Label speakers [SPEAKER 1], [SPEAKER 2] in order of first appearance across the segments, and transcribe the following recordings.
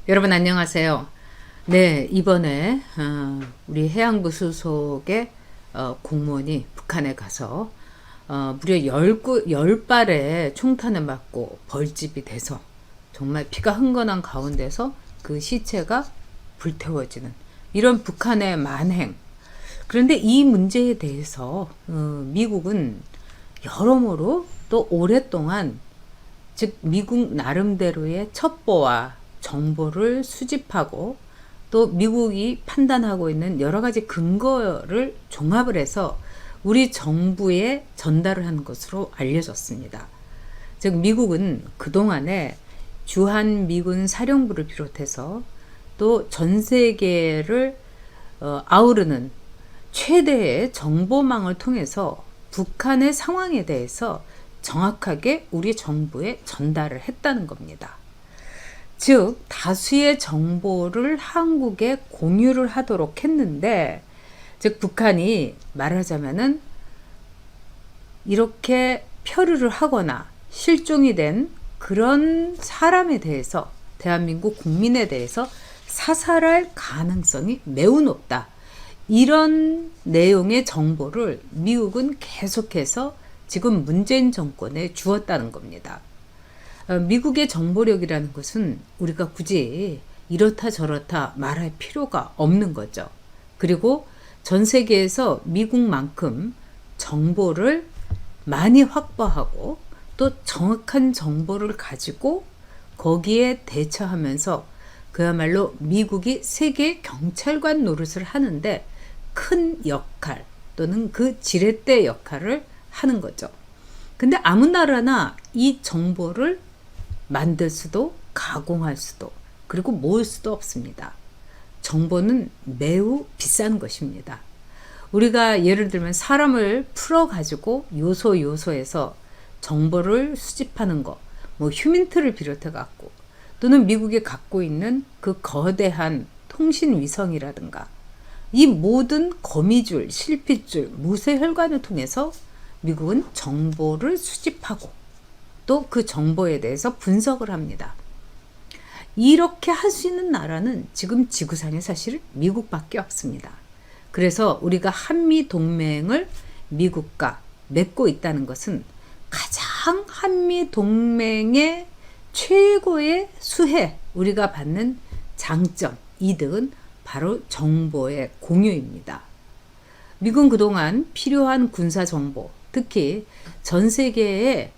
[SPEAKER 1] 여러분 안녕하세요. 네, 이번에 우리 해양부 소속의 공무원이 북한에 가서 무려 10발의 총탄을 맞고 벌집이 돼서 정말 피가 흥건한 가운데서 그 시체가 불태워지는 이런 북한의 만행. 그런데 이 문제에 대해서 미국은 여러모로 또 오랫동안, 즉 미국 나름대로의 첩보와 정보를 수집하고 또 미국이 판단하고 있는 여러 가지 근거를 종합을 해서 우리 정부에 전달을 한 것으로 알려졌습니다. 즉 미국은 그동안에 주한미군 사령부를 비롯해서 또 전 세계를 아우르는 최대의 정보망을 통해서 북한의 상황에 대해서 정확하게 우리 정부에 전달을 했다는 겁니다. 즉 다수의 정보를 한국에 공유를 하도록 했는데, 즉 북한이 말하자면은 이렇게 표류를 하거나 실종이 된 그런 사람에 대해서, 대한민국 국민에 대해서 사살할 가능성이 매우 높다, 이런 내용의 정보를 미국은 계속해서 지금 문재인 정권에 주었다는 겁니다. 미국의 정보력이라는 것은 우리가 굳이 이렇다 저렇다 말할 필요가 없는 거죠. 그리고 전 세계에서 미국만큼 정보를 많이 확보하고 또 정확한 정보를 가지고 거기에 대처하면서 그야말로 미국이 세계 경찰관 노릇을 하는데 큰 역할 또는 그 지렛대 역할을 하는 거죠. 근데 아무 나라나 이 정보를 만들 수도 가공할 수도 그리고 모을 수도 없습니다. 정보는 매우 비싼 것입니다. 우리가 예를 들면 사람을 풀어가지고 요소에서 정보를 수집하는 거, 뭐 휴민트를 비롯해 갖고 또는 미국이 갖고 있는 그 거대한 통신위성이라든가 이 모든 거미줄, 실핏줄, 무쇠혈관을 통해서 미국은 정보를 수집하고 또 그 정보에 대해서 분석을 합니다. 이렇게 할 수 있는 나라는 지금 지구상에 사실 미국밖에 없습니다. 그래서 우리가 한미 동맹을 미국과 맺고 있다는 것은 가장 한미 동맹의 최고의 수혜, 우리가 받는 장점, 이득은 바로 정보의 공유입니다. 미국은 그동안 필요한 군사 정보, 특히 전 세계의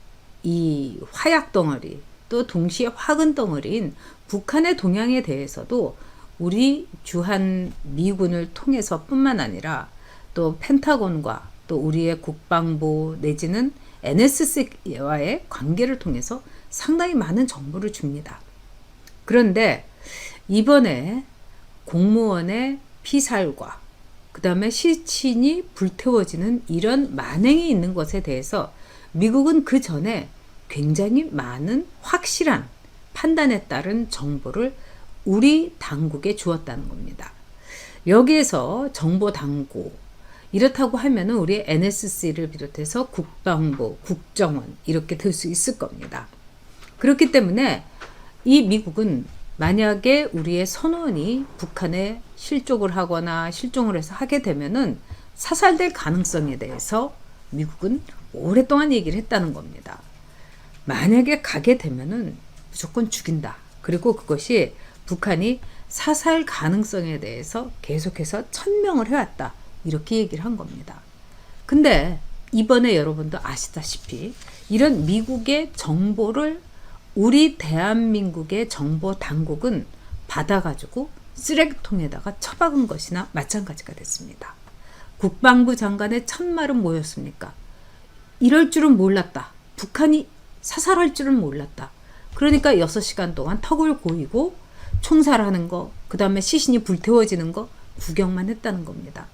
[SPEAKER 1] 이 화약 덩어리, 또 동시에 화근 덩어리인 북한의 동향에 대해서도 우리 주한 미군을 통해서 뿐만 아니라 또 펜타곤과 또 우리의 국방부 내지는 NSC와의 관계를 통해서 상당히 많은 정보를 줍니다. 그런데 이번에 공무원의 피살과 그 다음에 시신이 불태워지는 이런 만행이 있는 것에 대해서 미국은 그 전에 굉장히 많은 확실한 판단에 따른 정보를 우리 당국에 주었다는 겁니다. 여기에서 정보 당국, 이렇다고 하면은 우리 NSC를 비롯해서 국방부, 국정원 이렇게 될 수 있을 겁니다. 그렇기 때문에 이 미국은 만약에 우리의 선원이 북한에 실족을 하거나 실종을 해서 하게 되면은 사살될 가능성에 대해서 미국은 오랫동안 얘기를 했다는 겁니다. 만약에 가게 되면은 무조건 죽인다. 그리고 그것이 북한이 사살 가능성에 대해서 계속해서 천명을 해왔다. 이렇게 얘기를 한 겁니다. 근데 이번에 여러분도 아시다시피 이런 미국의 정보를 우리 대한민국의 정보 당국은 받아가지고 쓰레기통에다가 처박은 것이나 마찬가지가 됐습니다. 국방부 장관의 첫말은 뭐였습니까? 이럴 줄은 몰랐다. 북한이 사살할 줄은 몰랐다. 그러니까 6시간 동안 턱을 고이고 총살하는 거, 그 다음에 시신이 불태워지는 거 구경만 했다는 겁니다.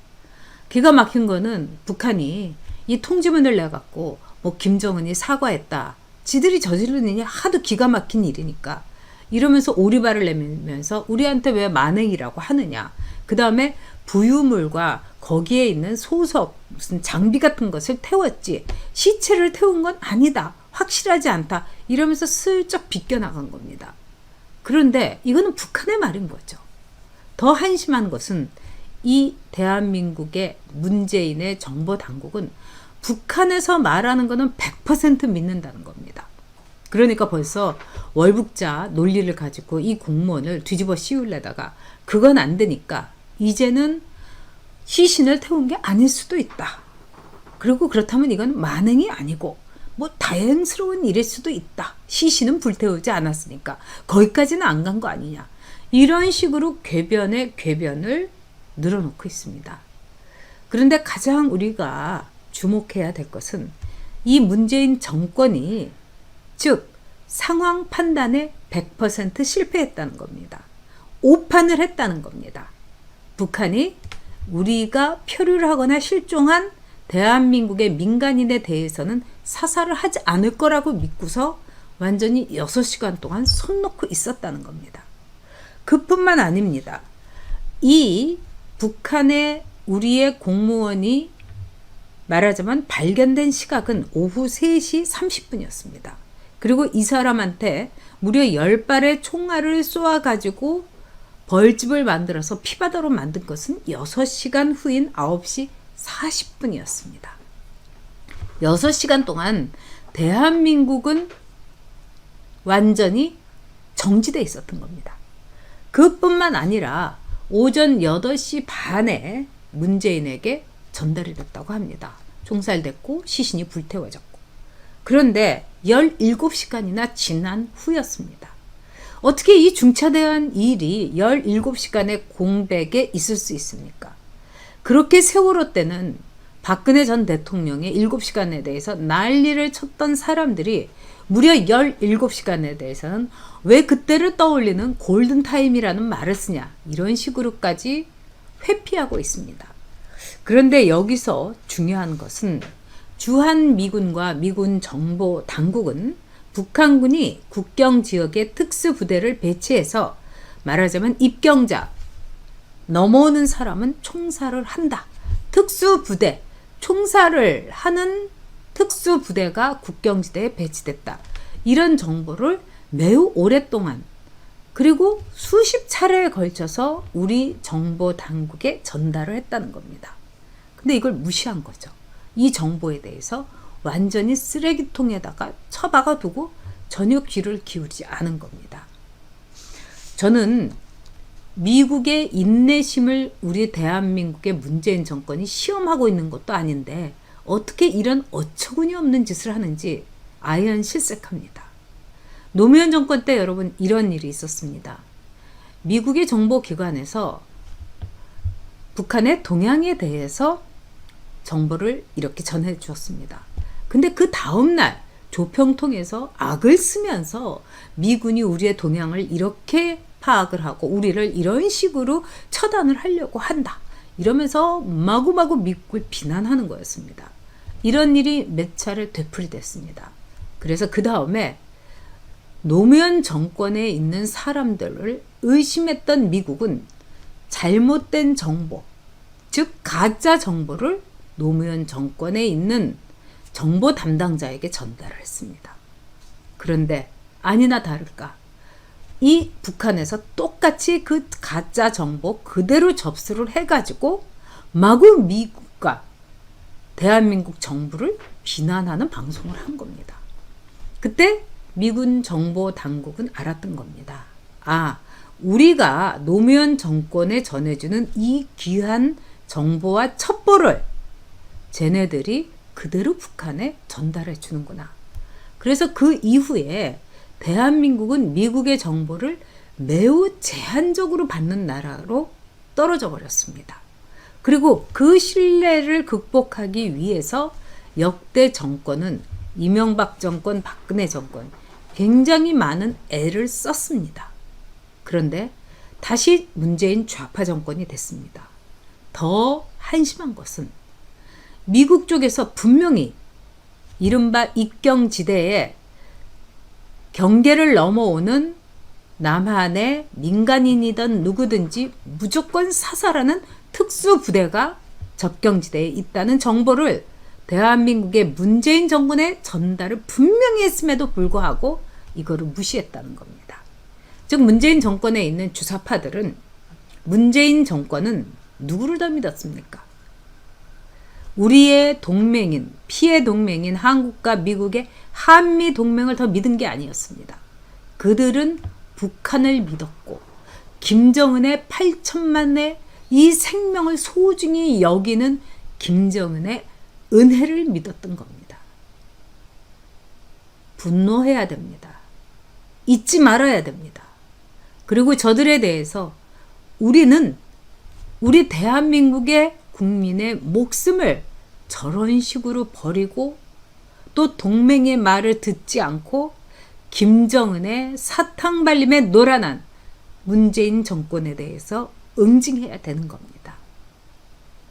[SPEAKER 1] 기가 막힌 거는 북한이 이 통지문을 내갖고 뭐 김정은이 사과했다. 지들이 저지르는 일이 하도 기가 막힌 일이니까 이러면서 오리발을 내밀면서 우리한테 왜 만행이라고 하느냐. 그 다음에 부유물과 거기에 있는 소석, 무슨 장비 같은 것을 태웠지 시체를 태운 건 아니다. 확실하지 않다. 이러면서 슬쩍 비껴나간 겁니다. 그런데 이거는 북한의 말인 거죠. 더 한심한 것은 이 대한민국의 문재인의 정보 당국은 북한에서 말하는 거는 100% 믿는다는 겁니다. 그러니까 벌써 월북자 논리를 가지고 이 공무원을 뒤집어 씌우려다가 그건 안 되니까 이제는 시신을 태운 게 아닐 수도 있다. 그리고 그렇다면 이건 만행이 아니고 뭐 다행스러운 일일 수도 있다. 시신은 불태우지 않았으니까 거기까지는 안 간 거 아니냐. 이런 식으로 궤변에 궤변을 늘어놓고 있습니다. 그런데 가장 우리가 주목해야 될 것은 이 문재인 정권이 즉 상황 판단에 100% 실패했다는 겁니다. 오판을 했다는 겁니다. 북한이 우리가 표류를 하거나 실종한 대한민국의 민간인에 대해서는 사살을 하지 않을 거라고 믿고서 완전히 6시간 동안 손 놓고 있었다는 겁니다. 그뿐만 아닙니다. 이 북한의 우리의 공무원이 말하자면 발견된 시각은 오후 3시 30분이었습니다. 그리고 이 사람한테 무려 10발의 총알을 쏘아가지고 벌집을 만들어서 피바다로 만든 것은 6시간 후인 9시 40분이었습니다. 6시간 동안 대한민국은 완전히 정지되어 있었던 겁니다. 그뿐만 아니라 오전 8시 반에 문재인에게 전달이 됐다고 합니다. 총살됐고 시신이 불태워졌고. 그런데 17시간이나 지난 후였습니다. 어떻게 이 중차대한 일이 17시간의 공백에 있을 수 있습니까? 그렇게 세월호 때는 박근혜 전 대통령의 7시간에 대해서 난리를 쳤던 사람들이 무려 17시간에 대해서는 왜 그때를 떠올리는 골든타임이라는 말을 쓰냐, 이런 식으로까지 회피하고 있습니다. 그런데 여기서 중요한 것은 주한미군과 미군 정보 당국은 북한군이 국경 지역에 특수부대를 배치해서 말하자면 입경자, 넘어오는 사람은 총살을 한다. 특수부대, 총살을 하는 특수부대가 국경지대에 배치됐다. 이런 정보를 매우 오랫동안 그리고 수십 차례에 걸쳐서 우리 정보 당국에 전달을 했다는 겁니다. 근데 이걸 무시한 거죠. 이 정보에 대해서 완전히 쓰레기통에다가 처박아 두고 전혀 귀를 기울이지 않은 겁니다. 저는 미국의 인내심을 우리 대한민국의 문재인 정권이 시험하고 있는 것도 아닌데 어떻게 이런 어처구니 없는 짓을 하는지 아연실색합니다. 노무현 정권 때 여러분 이런 일이 있었습니다. 미국의 정보기관에서 북한의 동향에 대해서 정보를 이렇게 전해 주었습니다. 근데 그 다음날 조평통에서 악을 쓰면서 미군이 우리의 동향을 이렇게 파악을 하고 우리를 이런 식으로 처단을 하려고 한다. 이러면서 마구마구 미국을 비난하는 거였습니다. 이런 일이 몇 차례 되풀이됐습니다. 그래서 그 다음에 노무현 정권에 있는 사람들을 의심했던 미국은 잘못된 정보, 즉 가짜 정보를 노무현 정권에 있는 정보 담당자에게 전달을 했습니다. 그런데 아니나 다를까 이 북한에서 똑같이 그 가짜 정보 그대로 접수를 해가지고 마구 미국과 대한민국 정부를 비난하는 방송을 한 겁니다. 그때 미군 정보 당국은 알았던 겁니다. 아, 우리가 노무현 정권에 전해주는 이 귀한 정보와 첩보를 쟤네들이 그대로 북한에 전달해 주는구나. 그래서 그 이후에 대한민국은 미국의 정보를 매우 제한적으로 받는 나라로 떨어져 버렸습니다. 그리고 그 신뢰를 극복하기 위해서 역대 정권은 이명박 정권, 박근혜 정권 굉장히 많은 애를 썼습니다. 그런데 다시 문재인 좌파 정권이 됐습니다. 더 한심한 것은 미국 쪽에서 분명히 이른바 입경지대에 경계를 넘어오는 남한의 민간인이든 누구든지 무조건 사살하는 특수부대가 접경지대에 있다는 정보를 대한민국의 문재인 정권에 전달을 분명히 했음에도 불구하고 이거를 무시했다는 겁니다. 즉 문재인 정권에 있는 주사파들은 문재인 정권은 누구를 더 믿었습니까? 우리의 동맹인, 피해 동맹인 한국과 미국의 한미 동맹을 더 믿은 게 아니었습니다. 그들은 북한을 믿었고 김정은의 8천만의 이 생명을 소중히 여기는 김정은의 은혜를 믿었던 겁니다. 분노해야 됩니다. 잊지 말아야 됩니다. 그리고 저들에 대해서 우리는 우리 대한민국의 국민의 목숨을 저런 식으로 버리고 또 동맹의 말을 듣지 않고 김정은의 사탕 발림에 노란한 문재인 정권에 대해서 응징해야 되는 겁니다.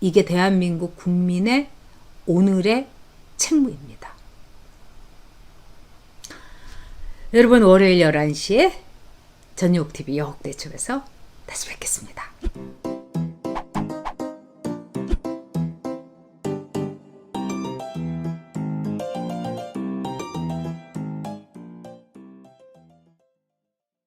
[SPEAKER 1] 이게 대한민국 국민의 오늘의 책무입니다. 여러분 월요일 11시에 전유옥TV 여옥대첩에서 다시 뵙겠습니다.